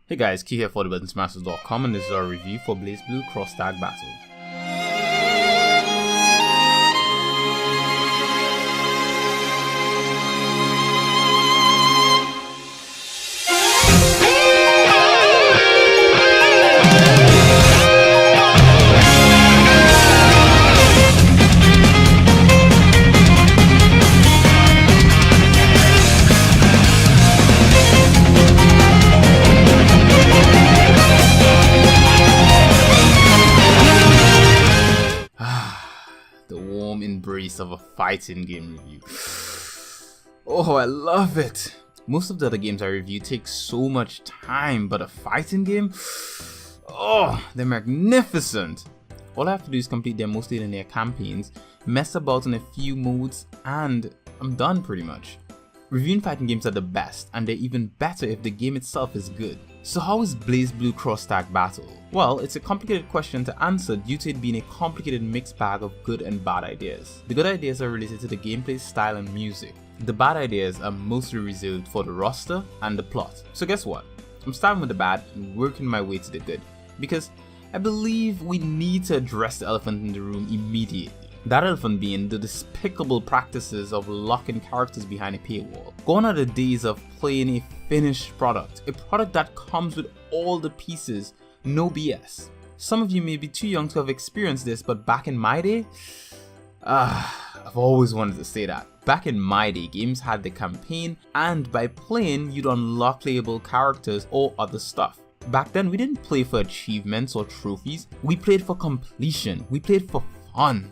Hey guys, Key here for thebuttonsmashers.com, and this is our review for BlazBlue Cross Tag Battle. The warm embrace of a fighting game review. Oh, I love it. Most of the other games I review take so much time, but a fighting game? Oh, they're magnificent. All I have to do is complete their mostly linear campaigns, mess about in a few modes, and I'm done pretty much. Reviewing fighting games are the best, and they're even better if the game itself is good. So how is BlazBlue Cross Tag Battle? Well, it's a complicated question to answer due to it being a complicated mixed bag of good and bad ideas. The good ideas are related to the gameplay style and music. The bad ideas are mostly reserved for the roster and the plot. So guess what? I'm starting with the bad and working my way to the good, because I believe we need to address the elephant in the room immediately. That elephant being the despicable practices of locking characters behind a paywall. Gone are the days of playing a finished product, a product that comes with all the pieces, no BS. Some of you may be too young to have experienced this, but back in my day, I've always wanted to say that. Back in my day, games had the campaign, and by playing, you'd unlock playable characters or other stuff. Back then, we didn't play for achievements or trophies, we played for completion, we played for fun.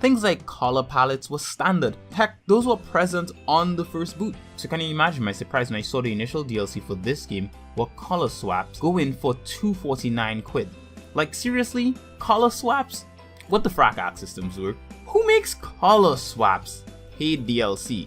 Things like color palettes were standard. Heck, those were present on the first boot. So can you imagine my surprise when I saw the initial DLC for this game where color swaps go in for 249 quid. Like seriously? Color swaps? What the frack arc systems were? Who makes color swaps? Paid DLC.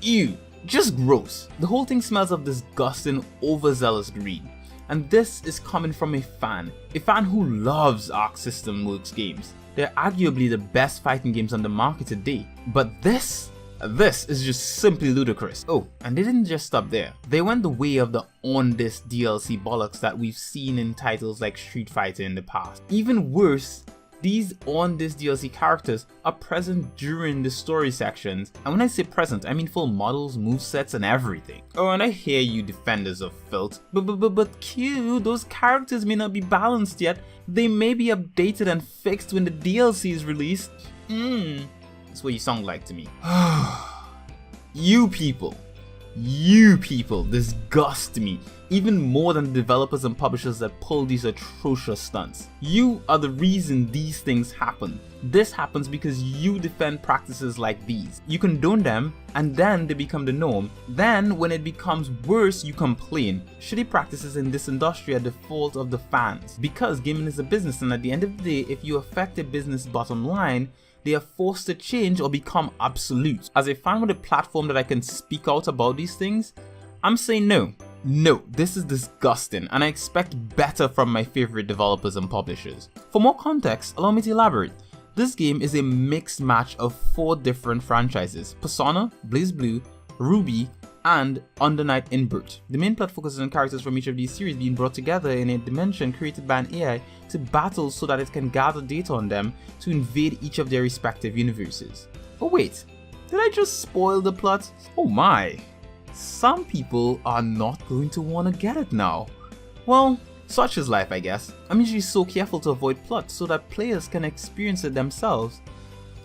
Ew, just gross. The whole thing smells of disgusting, overzealous greed. And this is coming from a fan who loves Arc System Works games. They're arguably the best fighting games on the market today, but this is just simply ludicrous. Oh, and they didn't just stop there. They went the way of the on this DLC bollocks that we've seen in titles like Street Fighter in the past. Even worse, these on this DLC characters are present during the story sections, and when I say present, I mean full models, movesets, and everything. Oh, and I hear you defenders of filth, but Q, those characters may not be balanced yet. They may be updated and fixed when the DLC is released. That's what you sound like to me. You people disgust me even more than the developers and publishers that pull these atrocious stunts. You are the reason these things happen. This happens because you defend practices like these. You condone them, and then they become the norm. Then when it becomes worse, you complain. Shitty practices in this industry are the fault of the fans, because gaming is a business, and at the end of the day, if you affect a business bottom line, they are forced to change or become obsolete. As a fan with a platform that I can speak out about these things, I'm saying no. No, this is disgusting, and I expect better from my favorite developers and publishers. For more context, allow me to elaborate. This game is a mixed match of 4 different franchises: Persona, BlazBlue, Ruby, and Under Night In-Birth. The main plot focuses on characters from each of these series being brought together in a dimension created by an AI to battle so that it can gather data on them to invade each of their respective universes. Oh wait, did I just spoil the plot? Oh my. Some people are not going to want to get it now. Well, such is life, I guess. I'm usually so careful to avoid plot so that players can experience it themselves.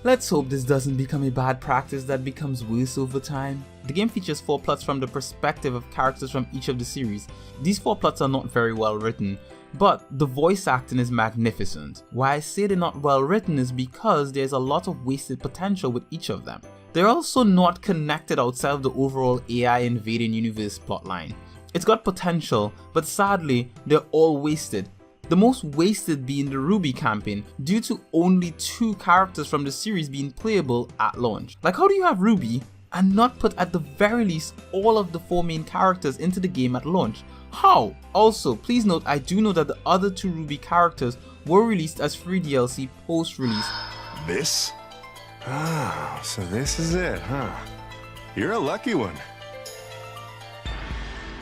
Let's hope this doesn't become a bad practice that becomes worse over time. The game features 4 plots from the perspective of characters from each of the series. These 4 plots are not very well written, but the voice acting is magnificent. Why I say they're not well written is because there's a lot of wasted potential with each of them. They're also not connected outside of the overall AI invading universe plotline. It's got potential, but sadly, they're all wasted. The most wasted being the Ruby campaign, due to only 2 characters from the series being playable at launch. Like, how do you have Ruby and not put at the very least all of the 4 main characters into the game at launch? How? Also, please note, I do know that the other 2 Ruby characters were released as free DLC post-release. This? Ah, so this is it, huh? You're a lucky one.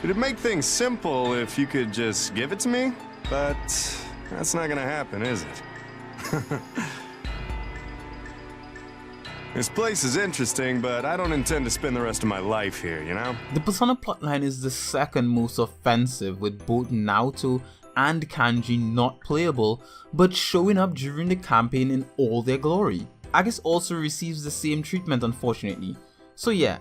It'd make things simple if you could just give it to me, but that's not gonna happen, is it? This place is interesting, but I don't intend to spend the rest of my life here, you know? The Persona plotline is the second most offensive, with both Naoto and Kanji not playable, but showing up during the campaign in all their glory. Agus also receives the same treatment, unfortunately. So yeah,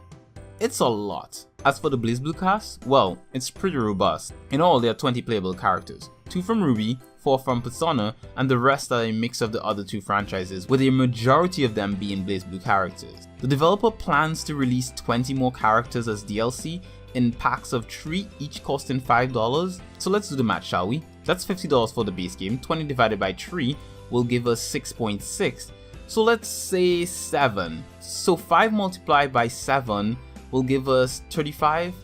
it's a lot. As for the BlazBlue cast, well, it's pretty robust. In all, there are 20 playable characters, 2 from RWBY, 4 from Persona, and the rest are a mix of the other 2 franchises, with a majority of them being BlazBlue characters. The developer plans to release 20 more characters as DLC in packs of 3, each costing $5. So let's do the math, shall we? That's $50 for the base game. 20 divided by 3 will give us 6.6. So let's say 7. So 5 multiplied by 7 will give us 35.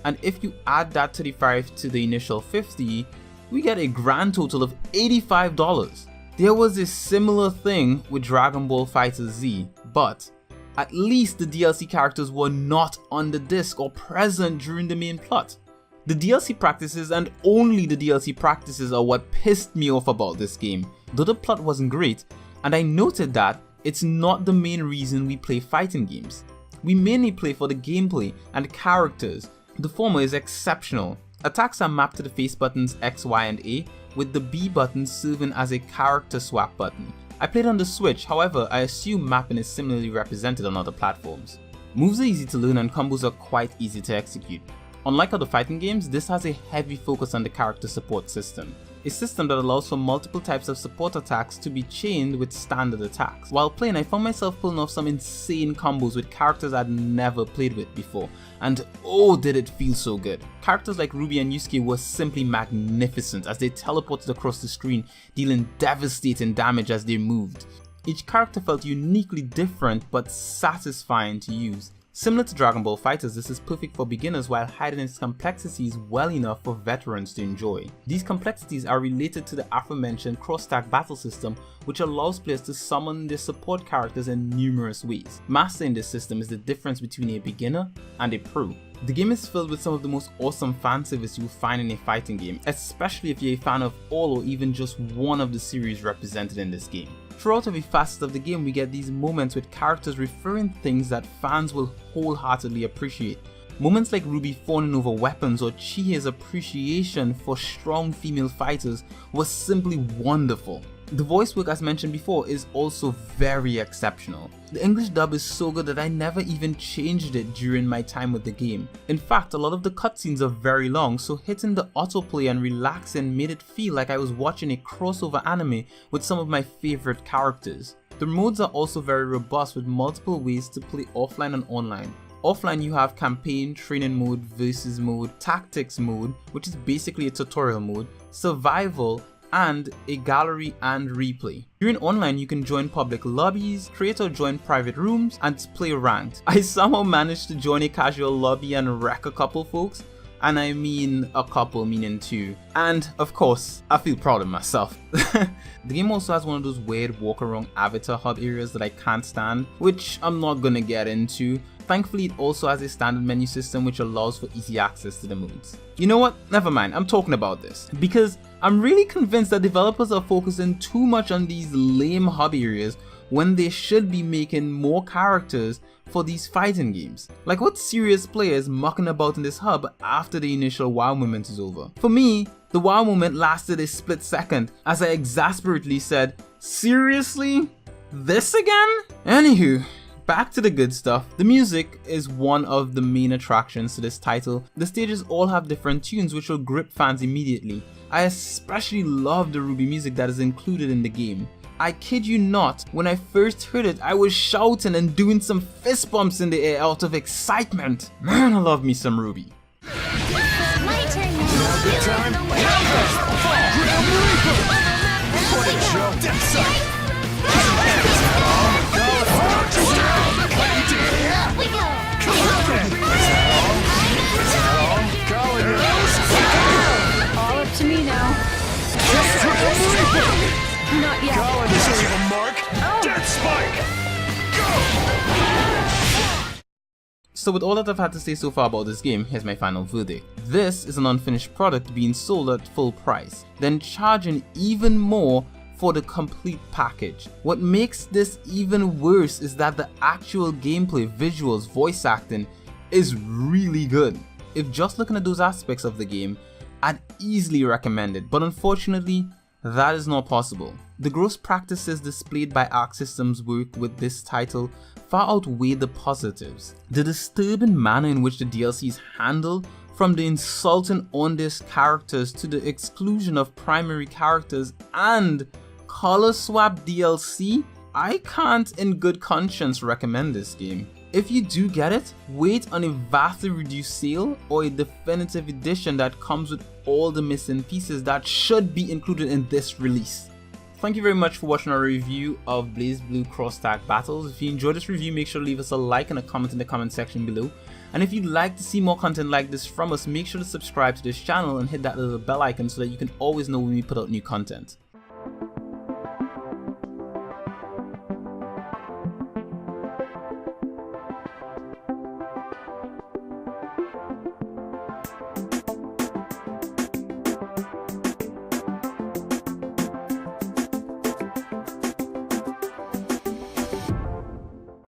And if you add that 35 to the initial 50, we get a grand total of $85. There was a similar thing with Dragon Ball FighterZ, but at least the DLC characters were not on the disc or present during the main plot. The DLC practices, and only the DLC practices, are what pissed me off about this game. Though the plot wasn't great, and I noted that it's not the main reason we play fighting games. We mainly play for the gameplay and characters. The former is exceptional. Attacks are mapped to the face buttons X, Y, and A, with the B button serving as a character swap button. I played on the Switch, however I assume mapping is similarly represented on other platforms. Moves are easy to learn and combos are quite easy to execute. Unlike other fighting games, this has a heavy focus on the character support system. A system that allows for multiple types of support attacks to be chained with standard attacks. While playing, I found myself pulling off some insane combos with characters I'd never played with before, and oh did it feel so good. Characters like RWBY and Yusuke were simply magnificent as they teleported across the screen, dealing devastating damage as they moved. Each character felt uniquely different but satisfying to use. Similar to Dragon Ball FighterZ, this is perfect for beginners while hiding its complexities well enough for veterans to enjoy. These complexities are related to the aforementioned cross-stack battle system, which allows players to summon their support characters in numerous ways. Mastering this system is the difference between a beginner and a pro. The game is filled with some of the most awesome fan service you'll find in a fighting game, especially if you're a fan of all or even just one of the series represented in this game. Throughout every facet of the game, we get these moments with characters referring things that fans will wholeheartedly appreciate. Moments like RWBY fawning over weapons or Chihei's appreciation for strong female fighters was simply wonderful. The voice work, as mentioned before, is also very exceptional. The English dub is so good that I never even changed it during my time with the game. In fact, a lot of the cutscenes are very long, so hitting the autoplay and relaxing made it feel like I was watching a crossover anime with some of my favorite characters. The modes are also very robust with multiple ways to play offline and online. Offline you have campaign, training mode, versus mode, tactics mode, which is basically a tutorial mode, survival, and a gallery and replay. During online, you can join public lobbies, create or join private rooms, and play ranked. I somehow managed to join a casual lobby and wreck a couple folks, and I mean a couple meaning 2. And of course, I feel proud of myself. The game also has one of those weird walk around avatar hub areas that I can't stand, which I'm not gonna get into. Thankfully, it also has a standard menu system which allows for easy access to the modes. You know what? Never mind, I'm talking about this because I'm really convinced that developers are focusing too much on these lame hub areas when they should be making more characters for these fighting games. Like, what serious player is mucking about in this hub after the initial wow moment is over? For me, the wow moment lasted a split second as I exasperately said, "Seriously? This again?" Anywho, back to the good stuff. The music is one of the main attractions to this title. The stages all have different tunes which will grip fans immediately. I especially love the RWBY music that is included in the game. I kid you not, when I first heard it, I was shouting and doing some fist bumps in the air out of excitement. Man, I love me some RWBY. My turn now. Good time. What a joke. We go. All up to me now. Not yet. Leave a mark. Death spike. Go. So with all that I've had to say so far about this game, here's my final verdict. This is an unfinished product being sold at full price, then charging even more for the complete package. What makes this even worse is that the actual gameplay, visuals, voice acting is really good. If just looking at those aspects of the game, I'd easily recommend it, but unfortunately, that is not possible. The gross practices displayed by Arc System's work with this title far outweigh the positives. The disturbing manner in which the DLC is handled, from the insulting on-disc characters to the exclusion of primary characters and color swap DLC, I can't in good conscience recommend this game. If you do get it, wait on a vastly reduced sale or a definitive edition that comes with all the missing pieces that should be included in this release. Thank you very much for watching our review of BlazBlue Cross Stack Battles. If you enjoyed this review, make sure to leave us a like and a comment in the comment section below. And if you'd like to see more content like this from us, make sure to subscribe to this channel and hit that little bell icon so that you can always know when we put out new content.